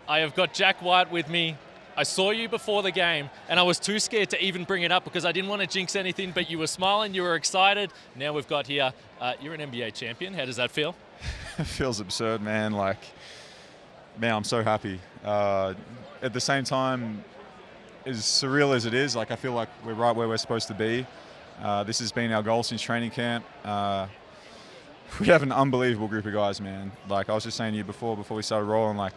I have got Jack White with me. I saw you before the game, and I was too scared to even bring it up because I didn't want to jinx anything, but you were smiling, you were excited. Now we've got here, you're an NBA champion. How does that feel? It feels absurd, man. Like, man, I'm so happy. At the same time, as surreal as it is, like I feel like we're right where we're supposed to be. This has been our goal since training camp. We have an unbelievable group of guys, man. Like I was just saying to you before we started rolling, like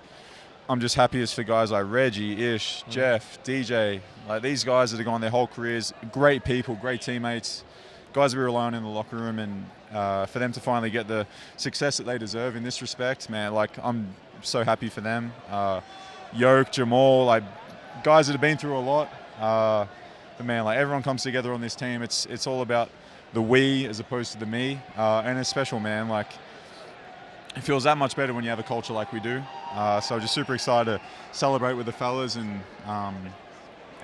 I'm just happiest for guys like Reggie, Ish, Jeff, DJ. Like these guys that have gone their whole careers, great people, great teammates, guys we rely on in the locker room, and for them to finally get the success that they deserve in this respect, man, like I'm so happy for them. Yoke, Jamal, like guys that have been through a lot. But man, like everyone comes together on this team. It's all about the we as opposed to the me, and it's special, man. Like it feels that much better when you have a culture like we do. So just super excited to celebrate with the fellas and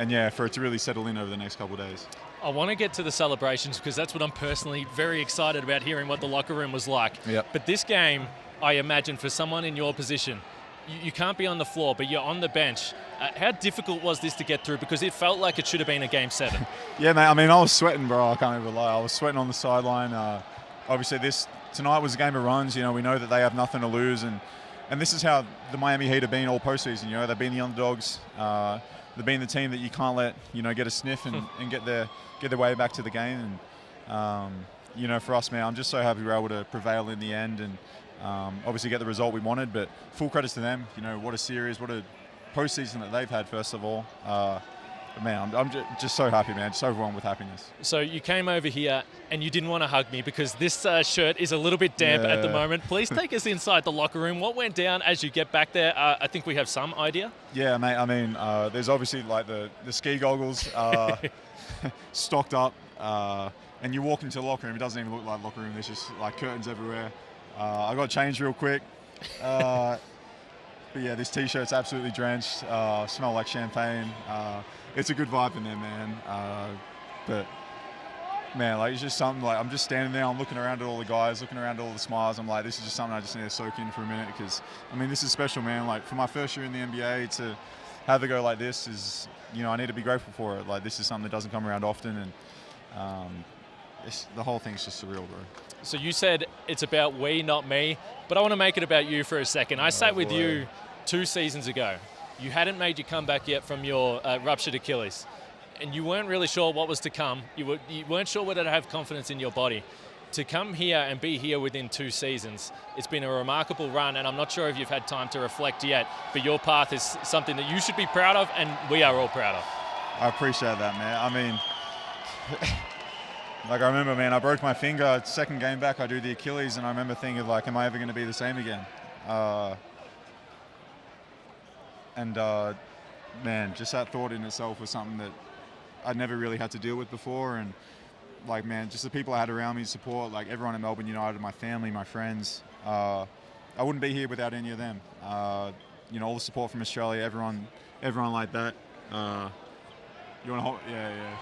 yeah, for it to really settle in over the next couple of days. I want to get to the celebrations because that's what I'm personally very excited about, hearing what the locker room was like. Yep. But this game, I imagine for someone in your position, you can't be on the floor, but you're on the bench. How difficult was this to get through? Because it felt like it should have been a Game 7. Yeah, mate. I mean, I was sweating, bro. I can't even lie. I was sweating on the sideline. Obviously, tonight was a game of runs. You know, we know that they have nothing to lose, and this is how the Miami Heat have been all postseason. You know, they've been the underdogs. They've been the team that you can't let, get a sniff and get their way back to the game. And for us, man, I'm just so happy we were able to prevail in the end and obviously get the result we wanted. But full credits to them. You know, what a series, what a postseason that they've had. First of all. But man, I'm just so happy, man. Just overwhelmed with happiness. So you came over here and you didn't want to hug me because this shirt is a little bit damp at the moment. Please take us inside the locker room. What went down as you get back there? I think we have some idea. Yeah, mate. I mean, there's obviously like the ski goggles stocked up, and you walk into the locker room. It doesn't even look like a locker room. There's just like curtains everywhere. I got changed real quick. But yeah, this T-shirt's absolutely drenched. Smell like champagne. It's a good vibe in there, man. But man, like it's just something. Like I'm just standing there. I'm looking around at all the guys, looking around at all the smiles. I'm like, this is just something I just need to soak in for a minute because I mean, this is special, man. Like for my first year in the NBA to have a go like this is, I need to be grateful for it. Like this is something that doesn't come around often, and the whole thing's just surreal, bro. So you said it's about we, not me, but I want to make it about you for a second. I sat with you 2 seasons ago. You hadn't made your comeback yet from your ruptured Achilles, and you weren't really sure what was to come. You weren't sure whether to have confidence in your body. To come here and be here within 2 seasons, it's been a remarkable run, and I'm not sure if you've had time to reflect yet, but your path is something that you should be proud of, and we are all proud of. I appreciate that, man. I mean, like I remember, man, I broke my finger. Second game back, I do the Achilles, and I remember thinking, like, am I ever going to be the same again? Man, just that thought in itself was something that I'd never really had to deal with before. And like, man, just the people I had around me, support, like everyone at Melbourne United, my family, my friends. I wouldn't be here without any of them. All the support from Australia, everyone like that. You want to hold? Yeah.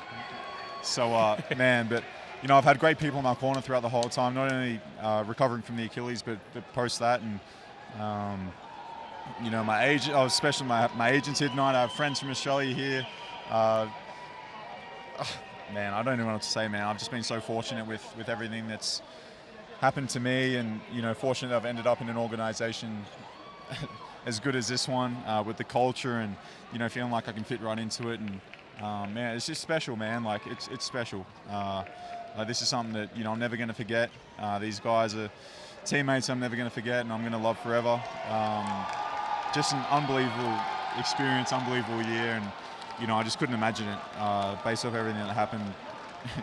So, man, but I've had great people in my corner throughout the whole time. Not only recovering from the Achilles, but post that, and my agent, especially my agents here tonight. I have friends from Australia here. Man, I don't know what to say, man. I've just been so fortunate with everything that's happened to me, and fortunate that I've ended up in an organisation as good as this one, with the culture and feeling like I can fit right into it. And man, it's just special, man. Like it's special. This is something that I'm never going to forget. These guys are teammates I'm never going to forget, and I'm going to love forever. Just an unbelievable experience, unbelievable year, and I just couldn't imagine it based off everything that happened,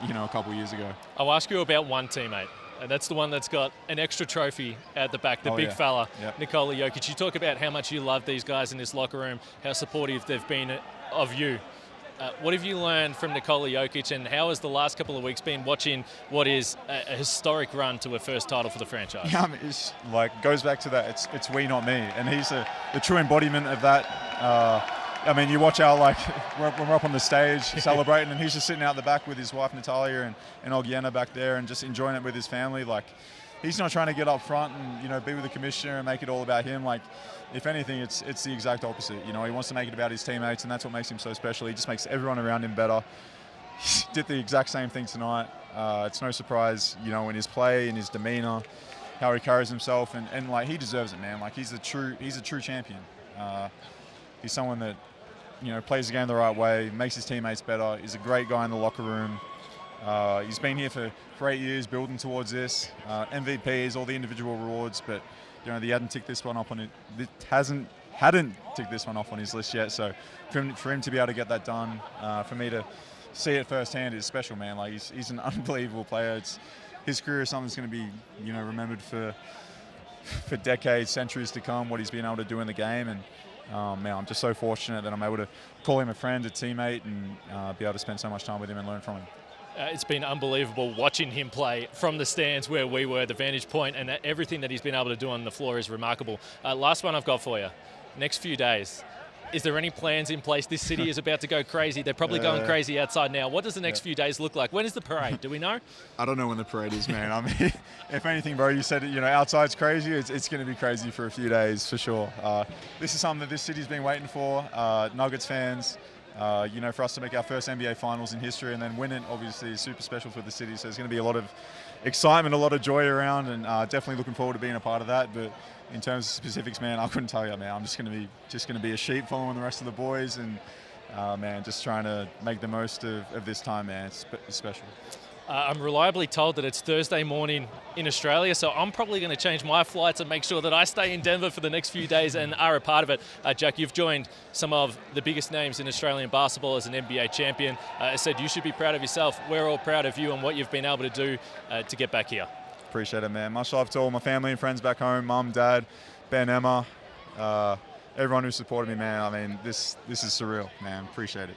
a couple of years ago. I'll ask you about one teammate, and that's the one that's got an extra trophy at the back, the big fella, yep. Nikola Jokic. You talk about how much you love these guys in this locker room, how supportive they've been of you. What have you learned from Nikola Jokic, and how has the last couple of weeks been watching what is a historic run to a first title for the franchise? Yeah, I mean, it's like goes back to that. It's we, not me, and he's the true embodiment of that. I mean, you watch when we're up on the stage celebrating, and he's just sitting out the back with his wife Natalia and Ogiena back there, and just enjoying it with his family. Like, he's not trying to get up front and, you know, be with the commissioner and make it all about him. Like, if anything, it's the exact opposite. You know, he wants to make it about his teammates, and that's what makes him so special. He just makes everyone around him better. He did the exact same thing tonight. It's no surprise, you know, in his play, in his demeanor, how he carries himself, and like, he deserves it, man. Like, he's a true champion. He's someone that, you know, plays the game the right way, makes his teammates better. He's a great guy in the locker room. He's been here for 8 years, building towards this. MVPs, all the individual rewards, but, you know, he hadn't ticked this one off on it. Hadn't ticked this one off on his list yet. So for him to be able to get that done, for me to see it firsthand is special, man. Like, he's an unbelievable player. His career is something that's going to be, you know, remembered for decades, centuries to come. What he's been able to do in the game, and man, I'm just so fortunate that I'm able to call him a friend, a teammate, and be able to spend so much time with him and learn from him. It's been unbelievable watching him play from the stands where we were, the vantage point, and everything that he's been able to do on the floor is remarkable. Last one I've got for you. Next few days, is there any plans in place? This city is about to go crazy. They're probably going crazy outside now. What does the next few days look like? When is the parade? Do we know? I don't know when the parade is, man. I mean, if anything, bro, you said, you know, outside's crazy. It's going to be crazy for a few days, for sure. This is something that this city's been waiting for. Nuggets fans, you know, for us to make our first NBA Finals in history and then win it, obviously, is super special for the city. So there's going to be a lot of excitement, a lot of joy around, and definitely looking forward to being a part of that. But in terms of specifics, man, I couldn't tell you, man. I'm just going to be a sheep following the rest of the boys, and man, just trying to make the most of this time, man. It's special. I'm reliably told that it's Thursday morning in Australia, so I'm probably going to change my flights and make sure that I stay in Denver for the next few days and are a part of it. Jack, you've joined some of the biggest names in Australian basketball as an NBA champion. I said you should be proud of yourself. We're all proud of you and what you've been able to do to get back here. Appreciate it, man. Much love to all my family and friends back home, Mum, Dad, Ben, Emma, everyone who supported me, man. I mean, this is surreal, man. Appreciate it.